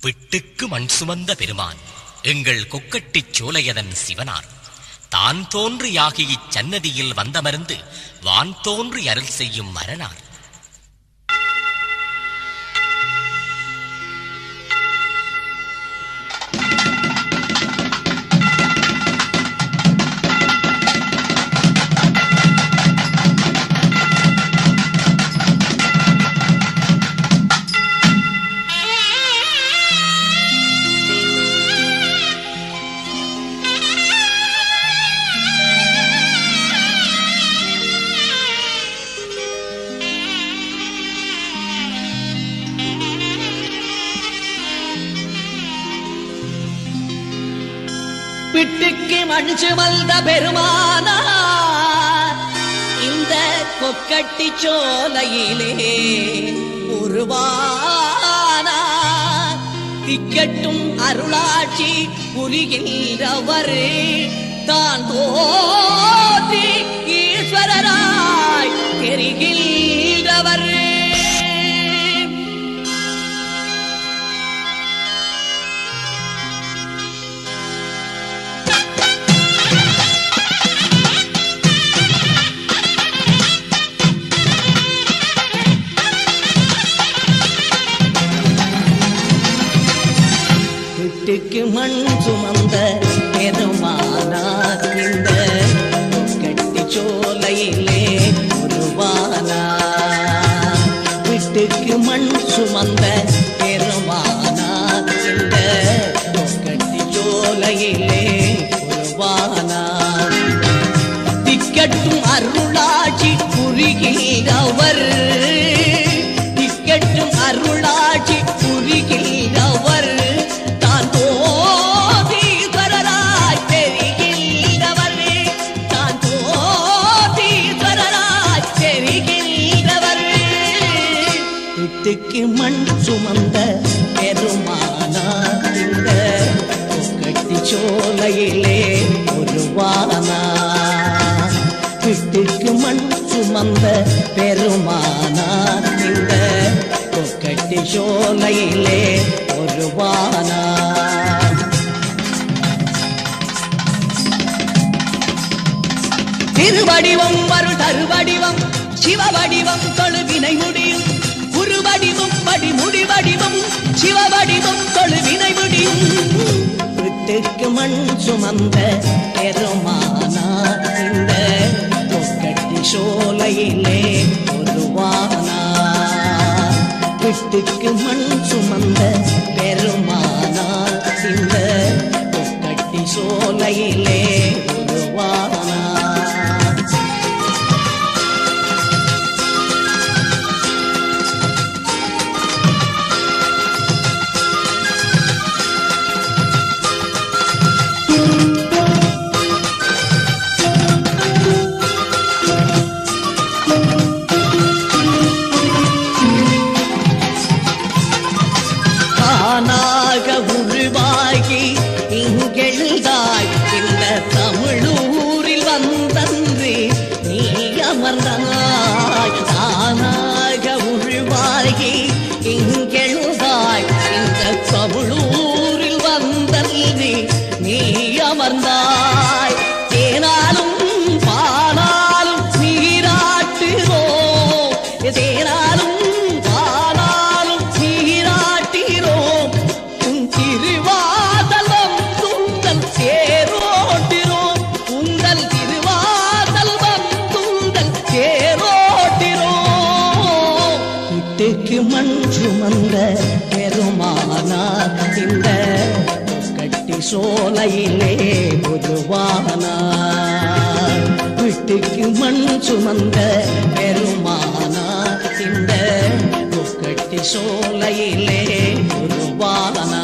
பிட்டுக்கு மண் சுமந்த பெருமான் எங்கள் கொக்கட்டிச் சோலையதன் சிவனார் தான் தோன்றியாகி இச்சன்னதியில் வந்தமர்ந்து வான் தோன்றி அருள் செய்யும் மரணார். பிட்டுக்கு மண் சுமந்த பெருமானார் இந்த கொக்கட்டி சோலையிலே உருவானார். திக்கட்டும் அருளாட்சி புரிகின்றவர் தான் தோன்றி ஈஸ்வரராய் தெரிகின்றவர். பிட்டுக்கு மண் சுமந்த பெருமானார் இந்த கொக்கட்டி சோலையிலே உருவானார். பிட்டுக்கு மண் சுமந்த பெருமானார் இந்த கொக்கட்டி சோலையிலே உருவானார். திக்கட்டும் அருளாட்சி புரிகின்றவர் திக்கட்டும் அருளாட்சி புரிகின்றவர் பிட்டுக்கு மண் சுமந்த பெருமானார் இந்த கொக்கட்டி சோலையிலே உருவானார். பிட்டுக்கு மண் சுமந்த பெருமானார் இந்த கொக்கட்டி சோலையிலே உருவானார். திருவடிவம் அருள் தருவடிவம் சிவவடிவம் தொழுவினை முடியும் குருவடிவம் படிமுடி வடிவம் சிவவடிவம் தொழுவினை முடியும். பிட்டுக்கு மண் சுமந்த பெருமானார் இந்த கொக்கட்டி சோலையிலே உருவானார். பிட்டுக்கு மண் சுமந்த பெருமானார் இந்த கொக்கட்டி சோலையிலே உருவானார். தானாக உருவாகி இங்கெழுதாய் இந்த தமிழூரில் வந்தன்று நீ அமர்ந்தாய். தானாக உருவாகி இங்கெழுதாய் இந்த தமிழூரில் வந்தன்று நீ அமர்ந்தாய். தேனாலும் பாலாலும் நீராட்டுகிறோம் தேனாலும் மண் சுமந்த பெருமானார் இந்த கொக்கட்டி சோலையிலே உருவானார். பிட்டுக்கு மண் சுமந்த பெருமானார் இந்த கொக்கட்டி சோலையிலே உருவானார்.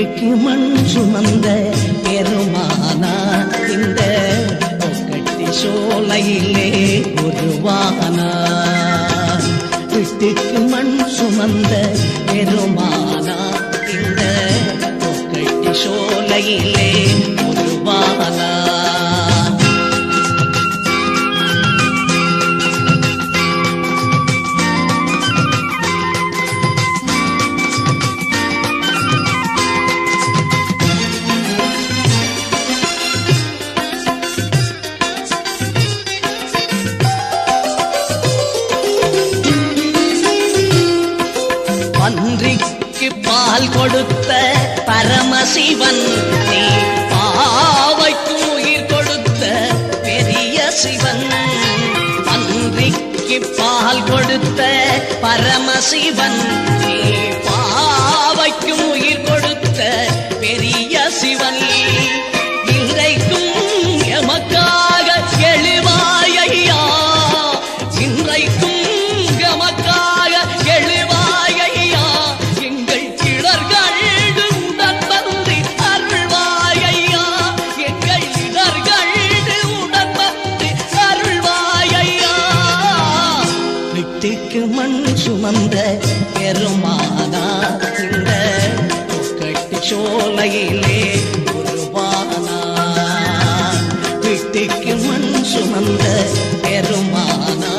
வீட்டுக்கு மண் சுமந்த பெருமானா இந்த கொக்கட்டி சோலையிலே உருவானா வீட்டுக்கு மண் சுமந்த பெருமானா இந்த கொக்கட்டி சோலையிலே உருவானா பன்றிக்கு பால் கொடுத்த பரமசிவன் நீ பாவைக்கு உயிர் கொடுத்த பெரிய சிவன் பன்றிக்கு பால் கொடுத்த பரமசிவன் நீ பாவைக்கு உயிர் கொடுத்த பெரிய சிவன் இன்றைக்கும் எமக்காக எழுவாயையா இன்றைக்கும் எமக்காக எழுவாயையா எங்கள் இடர்களு உடன் வந்து அருள்வாயையா எங்கள் இடர்களு உடன் வந்து அருள்வாயையா வீட்டுக்கு மண் சுமந்த பெருமானா இந்த கொக்கட்டி சோலையிலே உருவானா வீட்டுக்கு மண் சுமந்த பெருமானா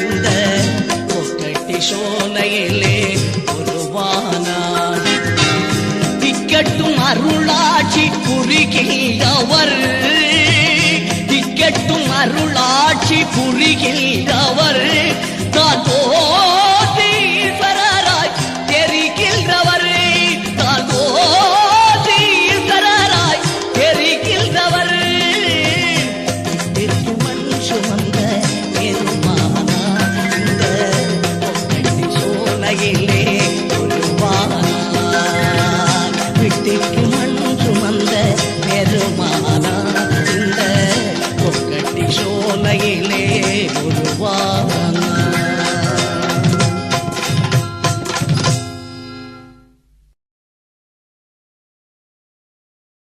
இந்த கொக்கட்டி சோலையிலே உருவானா திக்கட்டும் அருளாட்சி புரிகின்றவர் திக்கட்டும் அருளாட்சி புரிகின்றவர் தான் ஈஸ்வரராய் தெரிகின்றவர் தான் ஈஸ்வரராய் தெரிகின்றவர் வீட்டுக்கு மண் சுமந்த பெருமானா இந்த கொக்கட்டி சோலையிலே உருவானா வீட்டுக்கு